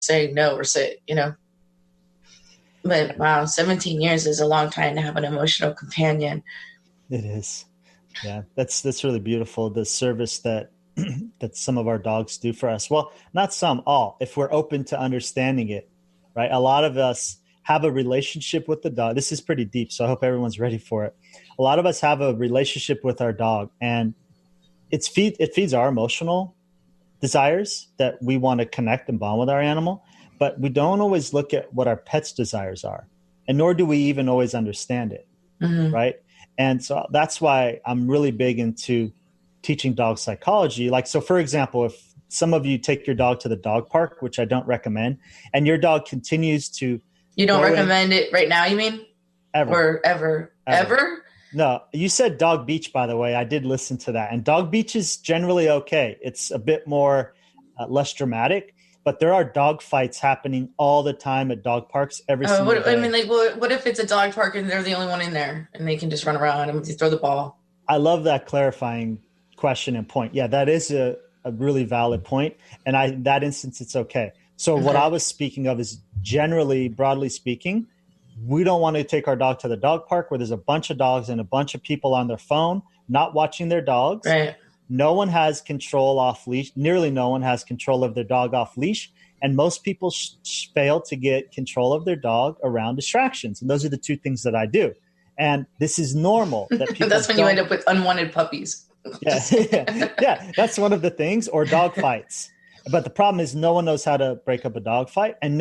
say no or sit, But wow, 17 years is a long time to have an emotional companion. It is. Yeah, that's really beautiful. The service that that some of our dogs do for us. Well, not some, all, if we're open to understanding it, right? A lot of us have a relationship with the dog. This is pretty deep, so I hope everyone's ready for it. A lot of us have a relationship with our dog, and it feeds our emotional desires that we want to connect and bond with our animal, but we don't always look at what our pet's desires are, and nor do we even always understand it, Mm-hmm. right? And so that's why I'm really big into teaching dog psychology. Like, so for example, if some of you take your dog to the dog park, which I don't recommend, and your dog continues to You don't recommend it right now, you mean? Ever. Or ever? No, you said dog beach, by the way. I did listen to that. And dog beach is generally okay. It's a bit more less dramatic, but there are dog fights happening all the time at dog parks every single day. I mean, like, what if it's a dog park and they're the only one in there and they can just run around and throw the ball? I love that clarifying question and point. Yeah, that is a really valid point. And in that instance, it's okay. So what I was speaking of is generally, broadly speaking, we don't want to take our dog to the dog park where there's a bunch of dogs and a bunch of people on their phone, not watching their dogs. Right. No one has control off leash. Nearly no one has control of their dog off leash. And most people fail to get control of their dog around distractions. And those are the two things that I do. And this is normal. That people That's when you end up with unwanted puppies. Yeah, that's one of the things, or dog fights. But the problem is no one knows how to break up a dog fight, and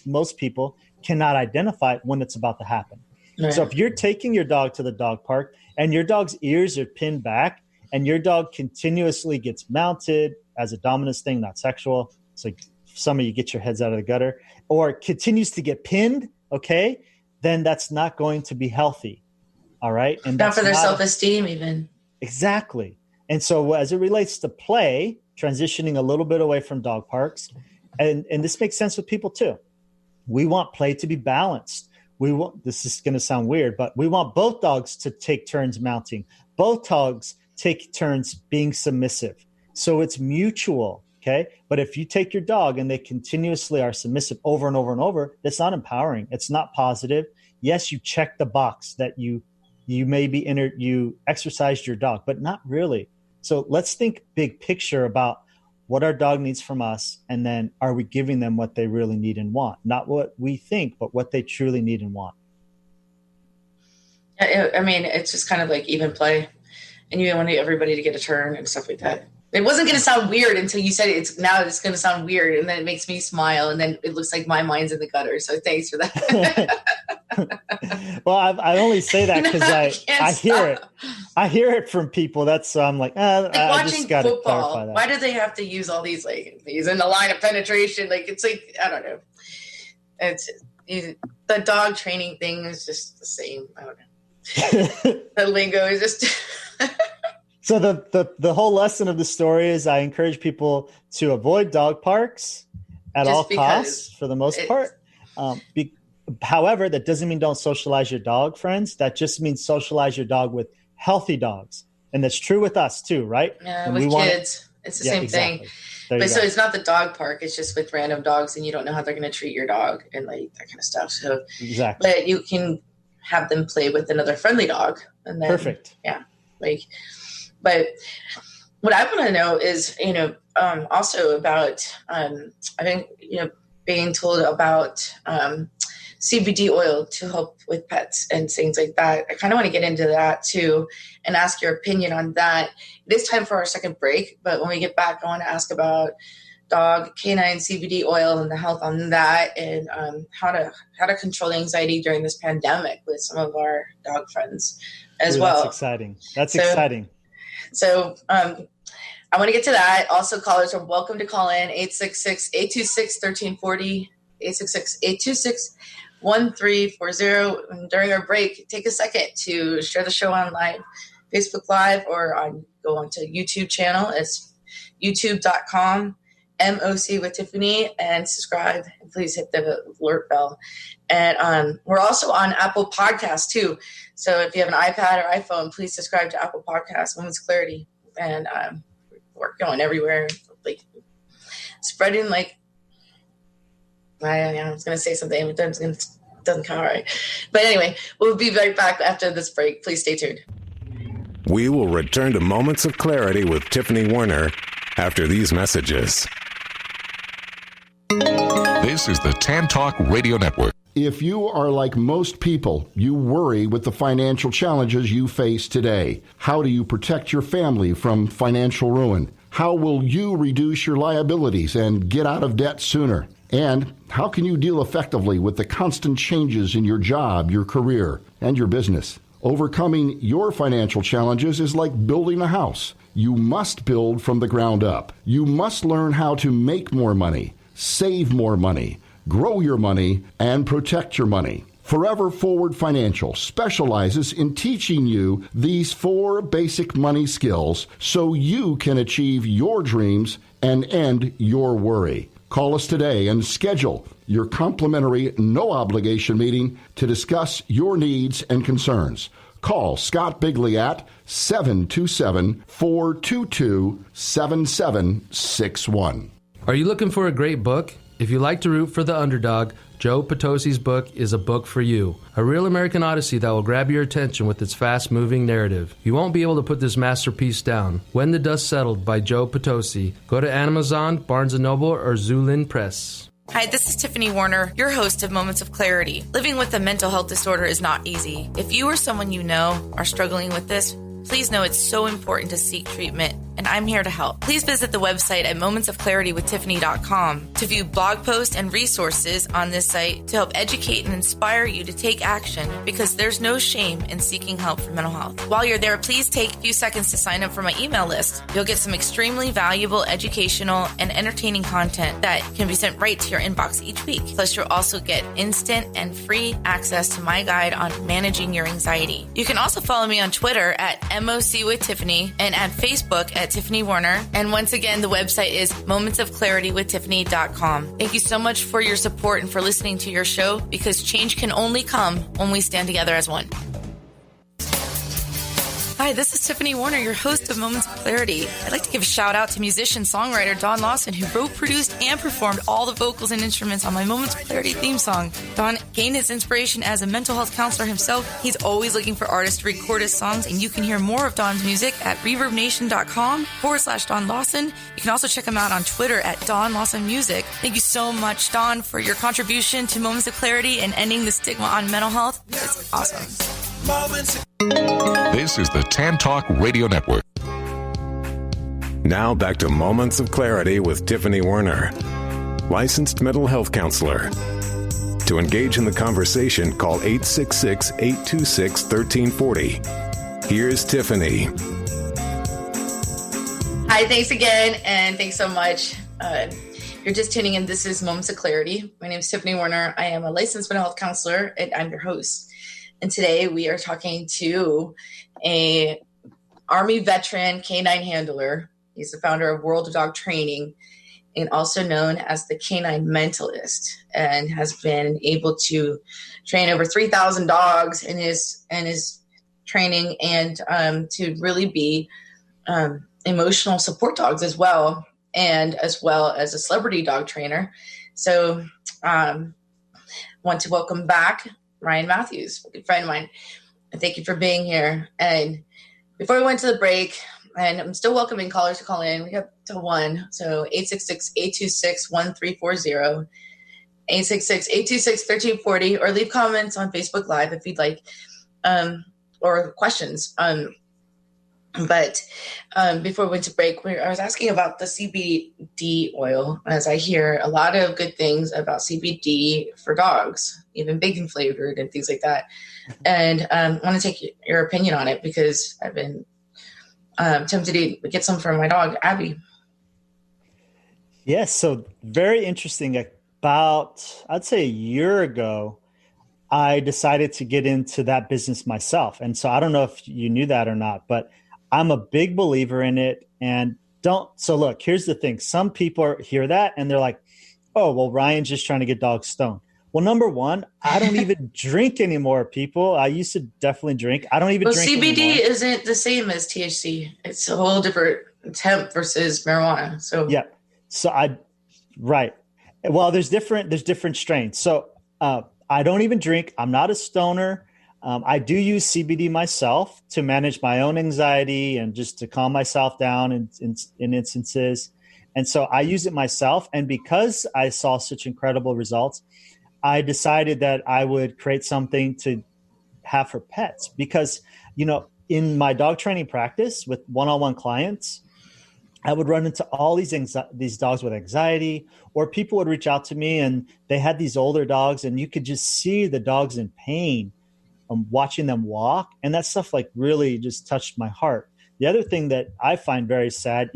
most people cannot identify when it's about to happen. Right. So if you're taking your dog to the dog park and your dog's ears are pinned back and your dog continuously gets mounted as a dominance thing, not sexual, so some of you get your heads out of the gutter, or continues to get pinned, okay, then that's not going to be healthy. All right. And not for their self-esteem even. Exactly. And so as it relates to play, transitioning a little bit away from dog parks, and this makes sense with people too. We want play to be balanced. This is going to sound weird, but we want both dogs to take turns mounting. Both dogs take turns being submissive. So it's mutual. Okay. But if you take your dog and they continuously are submissive over and over and over, that's not empowering. It's not positive. Yes, you check the box that you maybe you exercised your dog, but not really. So let's think big picture about what our dog needs from us, and then are we giving them what they really need and want? Not what we think, but what they truly need and want. I mean, it's just kind of like even play, and you want everybody to get a turn and stuff like that. It wasn't going to sound weird until you said it. It's going to sound weird, and then it makes me smile, and then it looks like my mind's in the gutter. So thanks for that. Well, I only say that because I hear it. I hear it from people. That's I'm like, I just got to clarify that. Why do they have to use all these these in the line of penetration? Like, it's like, I don't know. It's the dog training thing is just the same. I don't know. The lingo is just. So the whole lesson of the story is I encourage people to avoid dog parks at all costs for the most part. However, that doesn't mean don't socialize your dog, friends. That just means socialize your dog with healthy dogs. And that's true with us too, right? Yeah, with kids. It's the same thing. But so it's not the dog park. It's just with random dogs, and you don't know how they're going to treat your dog and like that kind of stuff. So exactly. But you can have them play with another friendly dog. And then, perfect. Yeah. But what I want to know is, also about, I think, being told about CBD oil to help with pets and things like that. I kind of want to get into that too and ask your opinion on that. It is time for our second break, but when we get back, I want to ask about dog K-9 CBD oil and the health on that, and how to control anxiety during this pandemic with some of our dog friends as well. That's exciting. Exciting. So I want to get to that. Also, callers are welcome to call in 866-826-1340, 866-826-1340. And during our break, take a second to share the show on live, Facebook Live, or go onto YouTube channel. It's youtube.com, MOC with Tiffany, and subscribe. And please hit the alert bell. And we're also on Apple Podcasts too. So if you have an iPad or iPhone, please subscribe to Apple Podcasts, Women's Clarity. And we're going everywhere, like spreading like I was going to say something, but it doesn't come out right. But anyway, we'll be right back after this break. Please stay tuned. We will return to Moments of Clarity with Tiffany Warner after these messages. This is the Tan Talk Radio Network. If you are like most people, you worry with the financial challenges you face today. How do you protect your family from financial ruin? How will you reduce your liabilities and get out of debt sooner? And how can you deal effectively with the constant changes in your job, your career, and your business? Overcoming your financial challenges is like building a house. You must build from the ground up. You must learn how to make more money, save more money, grow your money, and protect your money. Forever Forward Financial specializes in teaching you these 4 basic money skills so you can achieve your dreams and end your worry. Call us today and schedule your complimentary no-obligation meeting to discuss your needs and concerns. Call Scott Bigley at 727-422-7761. Are you looking for a great book? If you like to root for the underdog, Joe Potosi's book is a book for you. A real American Odyssey that will grab your attention with its fast-moving narrative. You won't be able to put this masterpiece down. When the Dust Settled by Joe Potosi. Go to Amazon, Barnes & Noble, or Zulin Press. Hi, this is Tiffany Warner, your host of Moments of Clarity. Living with a mental health disorder is not easy. If you or someone you know are struggling with this, please know it's so important to seek treatment, and I'm here to help. Please visit the website at momentsofclaritywithtiffany.com to view blog posts and resources on this site to help educate and inspire you to take action, because there's no shame in seeking help for mental health. While you're there, please take a few seconds to sign up for my email list. You'll get some extremely valuable educational and entertaining content that can be sent right to your inbox each week. Plus, you'll also get instant and free access to my guide on managing your anxiety. You can also follow me on Twitter at MOC with Tiffany and at Facebook at Tiffany Warner. And once again, the website is momentsofclaritywithtiffany.com. Thank you so much for your support and for listening to your show, because change can only come when we stand together as one. Hi, this is Tiffany Warner, your host of Moments of Clarity. I'd like to give a shout out to musician-songwriter Don Lawson, who wrote, produced, and performed all the vocals and instruments on my Moments of Clarity theme song. Don gained his inspiration as a mental health counselor himself. He's always looking for artists to record his songs, and you can hear more of Don's music at reverbnation.com/Don Lawson. You can also check him out on Twitter at Don Lawson Music. Thank you so much, Don, for your contribution to Moments of Clarity and ending the stigma on mental health. It's awesome. This is the Tan Talk Radio Network. Now back to Moments of Clarity with Tiffany Warner, licensed mental health counselor. To engage in the conversation, call 866-826-1340. Here's Tiffany. Hi, thanks again, and thanks so much. You're just tuning in. This is Moments of Clarity. My name is Tiffany Warner. I am a licensed mental health counselor, and I'm your host. And today we are talking to a Army veteran K-9 handler. He's the founder of World of Dog Training, and also known as the K-9 Mentalist, and has been able to train over 3,000 dogs in his training, and to really be emotional support dogs as well as a celebrity dog trainer. So want to welcome back Ryan Matthews, a good friend of mine. And thank you for being here. And before we went to the break, and I'm still welcoming callers to call in. We have to 1. So 866-826-1340, 866-826-1340, or leave comments on Facebook Live if you'd like, or questions. But before we went to break, I was asking about the CBD oil, as I hear a lot of good things about CBD for dogs, even bacon flavored and things like that. And I want to take your opinion on it, because I've been tempted to get some for my dog, Abby. Yes, so very interesting. About, I'd say a year ago, I decided to get into that business myself. And so I don't know if you knew that or not, but I'm a big believer in it. And so look, here's the thing. Some people hear that and they're like, oh, well, Ryan's just trying to get dogs stoned. Well, number one, I don't even drink anymore, people. I used to definitely drink. I don't even drink CBD anymore. Isn't the same as THC. It's a whole different hemp versus marijuana. So yeah. So right. Well, there's different strains. So I don't even drink. I'm not a stoner. I do use CBD myself to manage my own anxiety and just to calm myself down in instances. And so I use it myself. And because I saw such incredible results, I decided that I would create something to have for pets. Because, in my dog training practice with one-on-one clients, I would run into all these dogs with anxiety, or people would reach out to me and they had these older dogs and you could just see the dogs in pain watching them walk. And that stuff really just touched my heart. The other thing that I find very sad,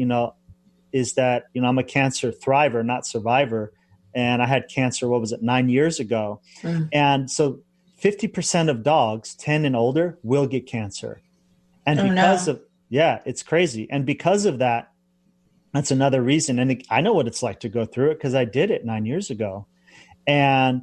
is that, I'm a cancer thriver, not survivor. And I had cancer, 9 years ago. Mm. And so 50% of dogs 10 and older will get cancer. And it's crazy. And because of that, that's another reason. And I know what it's like to go through it because I did it 9 years ago. And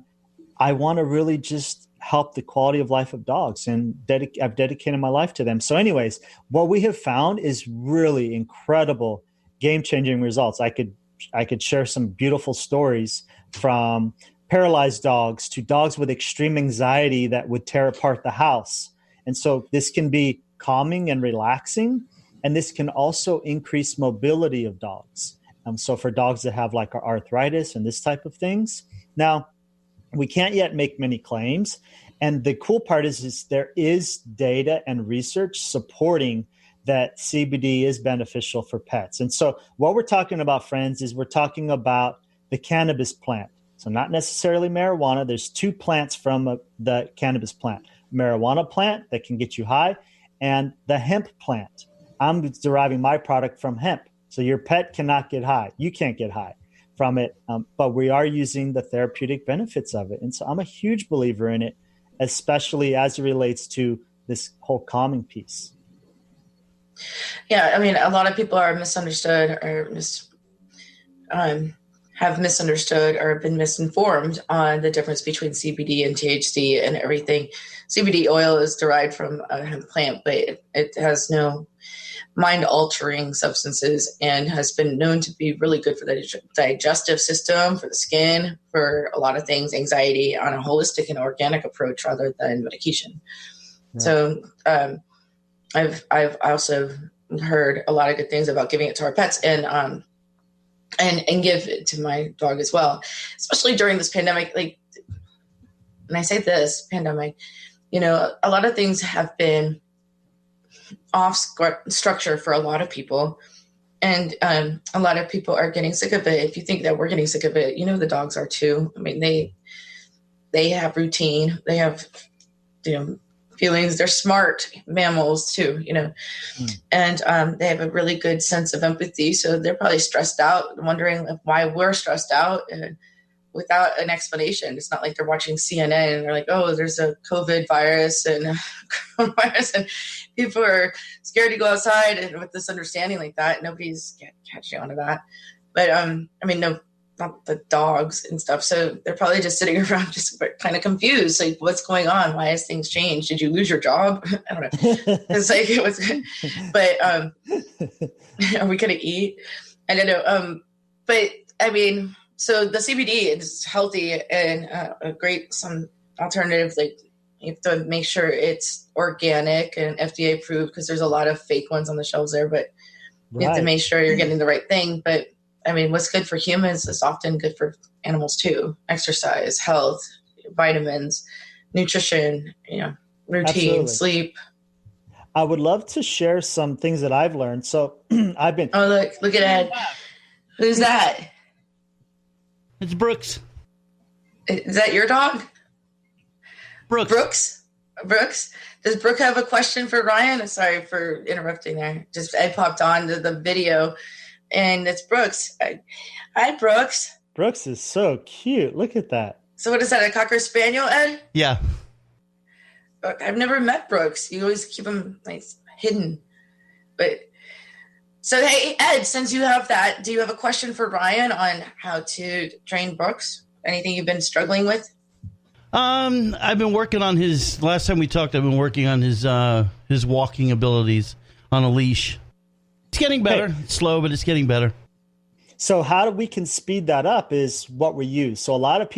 I want to really just help the quality of life of dogs, and I've dedicated my life to them. So anyways, what we have found is really incredible, game-changing results. I could share some beautiful stories from paralyzed dogs to dogs with extreme anxiety that would tear apart the house. And so this can be calming and relaxing. And this can also increase mobility of dogs. So for dogs that have arthritis and this type of things. Now, we can't yet make many claims. And the cool part is there is data and research supporting that CBD is beneficial for pets. And so what we're talking about, friends, is we're talking about the cannabis plant. So not necessarily marijuana. There's two plants from the cannabis plant. Marijuana plant that can get you high, and the hemp plant. I'm deriving my product from hemp. So your pet cannot get high. You can't get high from it. But we are using the therapeutic benefits of it. And so I'm a huge believer in it, especially as it relates to this whole calming piece. Yeah. I mean, a lot of people are misunderstood or have misunderstood or been misinformed on the difference between CBD and THC and everything. CBD oil is derived from a hemp plant, but it has no mind-altering substances and has been known to be really good for the digestive system, for the skin, for a lot of things, anxiety, on a holistic and organic approach rather than medication. Right. So I've also heard a lot of good things about giving it to our pets and give it to my dog as well, especially during this pandemic. And I say this pandemic, a lot of things have been off structure for a lot of people. And a lot of people are getting sick of it. If you think that we're getting sick of it, the dogs are too. I mean, they have routine. They have, feelings. They're smart mammals too, and they have a really good sense of empathy. So they're probably stressed out, wondering why we're stressed out without an explanation. It's not like they're watching CNN and they're like, oh, there's a COVID virus and coronavirus and people are scared to go outside. And with this understanding like that, nobody's catching on to that. But no, not the dogs and stuff. So they're probably just sitting around just kind of confused. Like, what's going on? Why has things changed? Did you lose your job? I don't know. It's like, it was, but are we going to eat? I don't know. But I mean, so the CBD is healthy and a great, some alternative. Like, you have to make sure it's organic and FDA approved because there's a lot of fake ones on the shelves there, but you have to make sure you're getting the right thing. But I mean, what's good for humans is often good for animals too. Exercise, health, vitamins, nutrition, routine, absolutely. Sleep. I would love to share some things that I've learned. So I've been. Oh, look at Ed. Who's that? It's Brooks. Is that your dog? Brooks. Does Brooke have a question for Ryan? Sorry for interrupting there. Just I popped on to the video. And it's Brooks. Hi, Brooks. Brooks is so cute. Look at that. So what is that, a Cocker Spaniel, Ed? Yeah. I've never met Brooks. You always keep him nice, hidden. But so, hey, Ed, since you have that, do you have a question for Ryan on how to train Brooks? Anything you've been struggling with? I've been working on last time we talked, I've been working on his walking abilities on a leash. It's getting better. It's slow, but it's getting better. So how we can speed that up is what we use. So a lot of